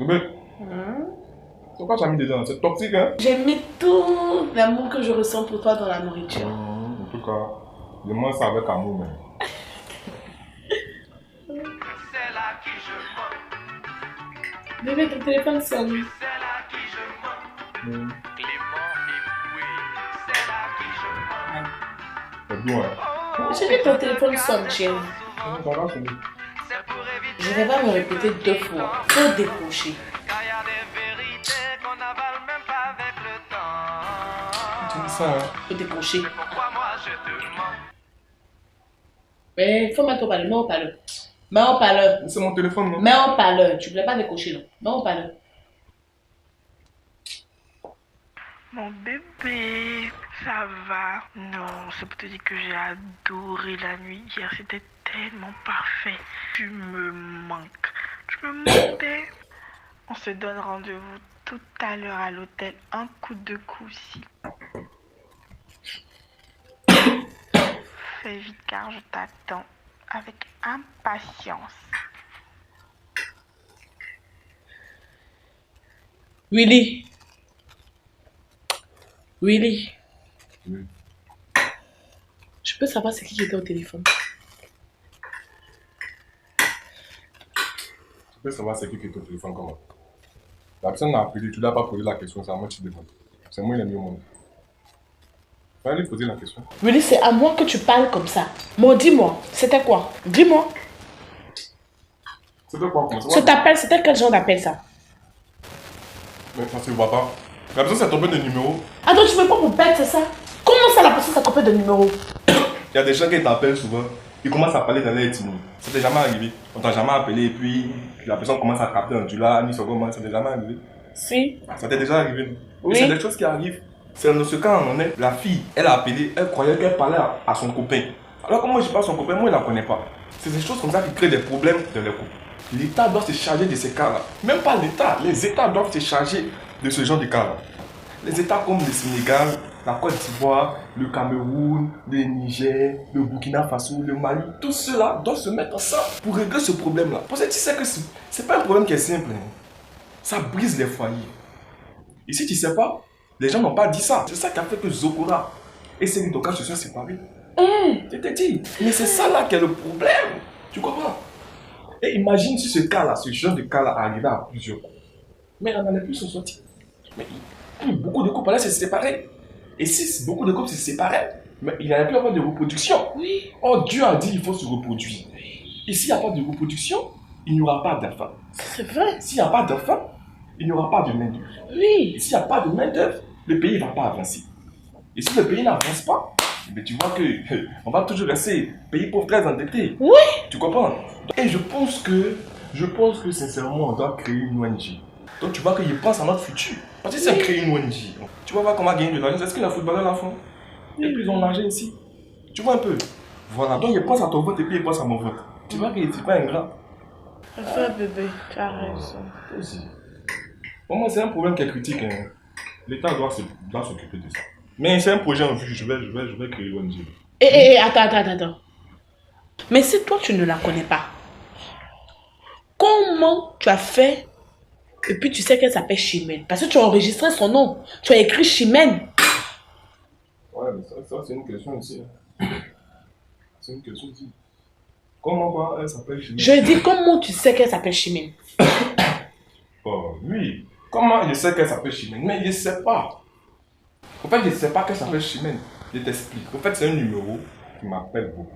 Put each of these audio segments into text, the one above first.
Mais, pourquoi tu as mis dedans? C'est toxique, hein? J'ai mis tout l'amour que je ressens pour toi dans la nourriture. En tout cas, je mange ça avec amour, même. Bébé, ton téléphone sonne. C'est bon, hein? J'ai dit ton téléphone sonne, chérie. Ça va, c'est bon. Je vais pas me répéter 2 fois. Faut décrocher. Tu dis ça, hein? Faut décrocher. Mais faut mettre au parleur. Mets au parleur. Mets au parleur. C'est mon téléphone, non? Mets au parleur. Tu voulais pas décrocher, non? Mets au parleur. Mon bébé, ça va? Non, c'est pour te dire que j'ai adoré la nuit hier. C'était tellement parfait. Tu me manques. Tu me manquais. On se donne rendez-vous tout à l'heure à l'hôtel. Un coup de couci. Fais vite car je t'attends avec impatience. Willy. Willy. Oui. Je peux savoir c'est qui était au téléphone? Tu peux savoir c'est qui est au téléphone, comment? La personne m'a appelé, tu ne l'as pas posé la question, c'est à moi que tu demandes. C'est moi, il est mieux au monde. Tu vas lui poser la question. Willy, c'est à moi que tu parles comme ça. Bon, dis-moi, c'était quoi? Dis-moi. C'était quoi comme ça? Ce t'appel, c'était quel genre d'appel ça? Mais ça se voit pas. La personne s'est trompée de numéro. Attends, tu veux pas pour perdre, c'est ça? Comment ça la personne s'est trompée de numéro? Il y a des gens qui t'appellent souvent. Ils commencent à parler dans leur ethnie. Ça t'est jamais arrivé. On t'a jamais appelé et puis la personne commence à capter un dula, ni comment, ça t'est jamais arrivé. Si. Ça t'est déjà arrivé. Oui. Et c'est des choses qui arrivent. C'est dans ce cas, on est. La fille, elle a appelé, elle croyait qu'elle parlait à son copain. Alors que moi, je parle à son copain, moi, je ne la connais pas. C'est des choses comme ça qui créent des problèmes dans les couples. L'État doit se charger de ces cas-là. Même pas l'État, les États doivent se charger de ce genre de cas-là. Les États comme le Sénégal, la Côte d'Ivoire, le Cameroun, le Niger, le Burkina Faso, le Mali, tout cela doit se mettre ensemble pour régler ce problème-là. Parce que tu sais que c'est pas un problème qui est simple. Hein. Ça brise les foyers. Et si tu sais pas, les gens n'ont pas dit ça. C'est ça qui a fait que Zokora et Senidoka se sont séparés. Je t'ai dit. Mais c'est ça là qui est le problème. Tu comprends? Et imagine si ce cas-là, ce genre de cas-là arrivait à plusieurs couples. Mais on n'allait plus se sortir. Mais beaucoup de couples allaient se séparer. Et si beaucoup de couples se séparaient, mais il n'y allait plus avoir de reproduction. Oui. Oh, Dieu a dit qu'il faut se reproduire. Et s'il n'y a pas de reproduction, il n'y aura pas d'enfants. C'est vrai. S'il n'y a pas d'enfants, il n'y aura pas de main-d'œuvre. Oui. Et s'il n'y a pas de main-d'œuvre, le pays ne va pas avancer. Et si le pays n'avance pas, tu vois qu'on va toujours rester pays pauvre très endetté. Oui. Tu comprends? Et je pense que sincèrement, on doit créer une ONG. Donc tu vois qu'ils pensent à notre futur. Parce que si on crée une ONG, tu vas voir comment gagner de l'argent. Est-ce que les footballeurs la font? Et puis ils ont l'argent ici. Tu vois un peu? Voilà, donc ils pensent à ton vote et puis ils pensent à mon vote. Tu vois que c'est pas ingrat. Enfin, bébé, tu as raison. Aussi. Pour moi, c'est un problème qui est critique. Hein. L'État doit s'occuper de ça. Mais c'est un projet en vue, je vais créer l'ONG. Attends. Mais si toi, tu ne la connais pas, comment tu as fait et puis tu sais qu'elle s'appelle Chimène? Parce que tu as enregistré son nom. Tu as écrit Chimène. Ouais, mais ça c'est une question aussi. Hein. C'est une question aussi. Comment elle s'appelle Chimène? Je dis comment tu sais qu'elle s'appelle Chimène? Oh, oui. Comment je sais qu'elle s'appelle Chimène? Mais je ne sais pas. En fait, je ne sais pas qu'elle s'appelle Chimène. Je t'explique. En fait, c'est un numéro qui m'appelle beaucoup.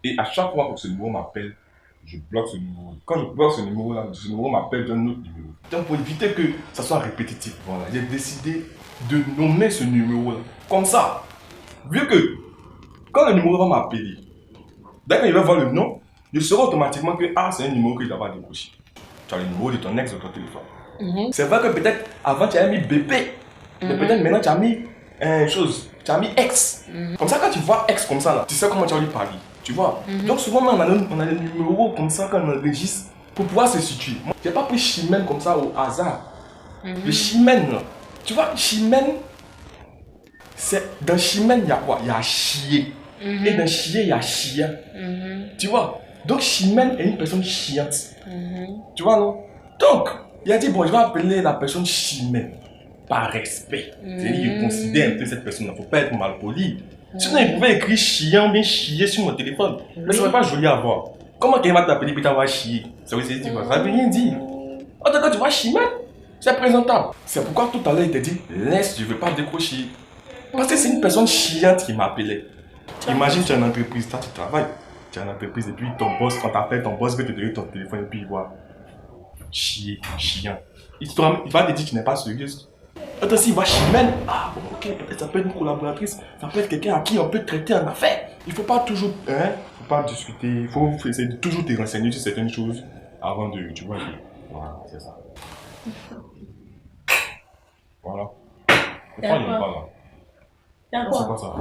Et à chaque fois que ce numéro m'appelle, je bloque ce numéro. Quand je bloque ce numéro m'appelle d'un autre numéro. Donc, pour éviter que ça soit répétitif, voilà, j'ai décidé de nommer ce numéro-là. Comme ça. Vu que quand le numéro va m'appeler, dès qu'il va voir le nom, je saurai automatiquement que c'est un numéro que je dois pas décrocher. Tu as le numéro de ton ex dans ton téléphone. C'est vrai que peut-être avant tu avais mis bébé. Mais peut-être maintenant tu as mis tu as mis ex. Comme ça, quand tu vois ex comme ça, là, tu sais comment tu vas lui parler. Tu vois. Donc souvent, on a des numéros comme ça quand on enregistre pour pouvoir se situer. Je n'ai pas pris Chimène comme ça au hasard. Le Chimène, là. Tu vois, Chimène, dans Chimène, il y a quoi? Il y a chier. Et dans chier, il y a chien. Tu vois. Donc Chimène est une personne chiante. Tu vois, non? Donc, Il a dit, bon, je vais appeler la personne chimène. Par respect. C'est-à-dire, il considère un peu cette personne. Il ne faut pas être mal poli. Sinon, il pouvait écrire chiant, bien chier sur mon téléphone. Mais ce n'est pas joli à voir. Comment quelqu'un va t'appeler et t'envoie chier? Ça veut dire quoi? Ça veut rien dire. En tout cas, tu vois chimène, c'est présentable. C'est pourquoi tout à l'heure, il t'a dit, laisse, je ne veux pas décrocher. Parce que c'est une personne chiante qui m'appelait. Imagine, tu as une entreprise, toi, tu travailles. Tu as une entreprise et puis ton boss, quand t'appelles, ton boss veut te donner ton téléphone et puis il voit chier, chiant. Il va te dire que tu n'es pas sérieuse. Attends, s'il voit chimène, ah bon, ok, peut-être ça peut être une collaboratrice, ça peut être quelqu'un à qui on peut traiter en affaire. Il ne faut pas toujours, faut pas discuter, il faut essayer de toujours te renseigner sur certaines choses avant de, tu vois, voilà, c'est ça. Voilà. C'est pas là. Y'a C'est quoi? pas ça.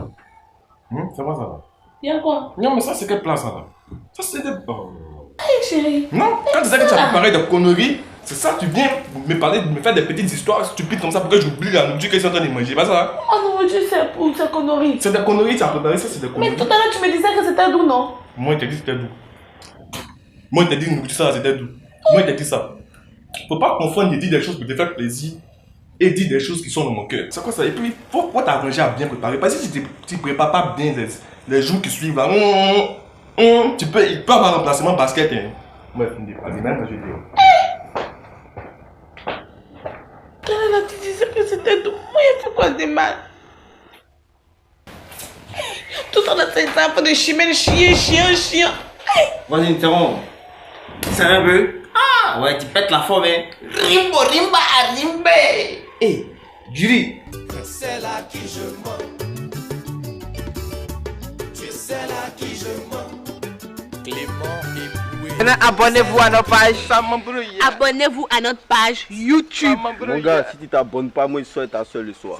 C'est pas ça là. Y'a quoi? Non, mais ça, c'est quelle place ça là? Ça, c'est des. Hey chérie. Non, quand tu sais que tu as préparé des conneries, c'est ça, tu viens me parler, me faire des petites histoires stupides comme ça pour que j'oublie la nourriture que je suis en train de manger, pas ça? Oh non, Dieu, c'est pour sa connerie. C'est des conneries, tu as préparé ça, c'est des conneries. Mais tout à l'heure, tu me disais que c'était doux, non? Moi, il t'a dit que c'était doux. Moi, il t'a dit que ça, c'était doux. Moi, il t'a dit ça. Faut pas confondre et dire des choses pour te faire plaisir et dire des choses qui sont dans mon cœur. C'est quoi ça? Et puis, faut t'arranger à bien préparer. Parce que si tu ne prépares pas bien les jours qui suivent, là, il peut avoir un remplacement basket. Hein. Ouais, vas-y, même quand je dis. Là, tu disais que c'était doux. Moi, il faut quoi de mal? Tout en a fait ça pour des chimènes, chien. Vas-y, interromps. C'est un peu. Ah, ouais, tu pètes la forme, hein. Rimba. Hé, Julie. C'est là qui je mens. Tu sais là qui je mens. Clément époué. Abonnez-vous à notre page. Abonnez-vous à notre page YouTube. Mon gars, si tu t'abonnes pas, moi je souhaite ta seule le soir.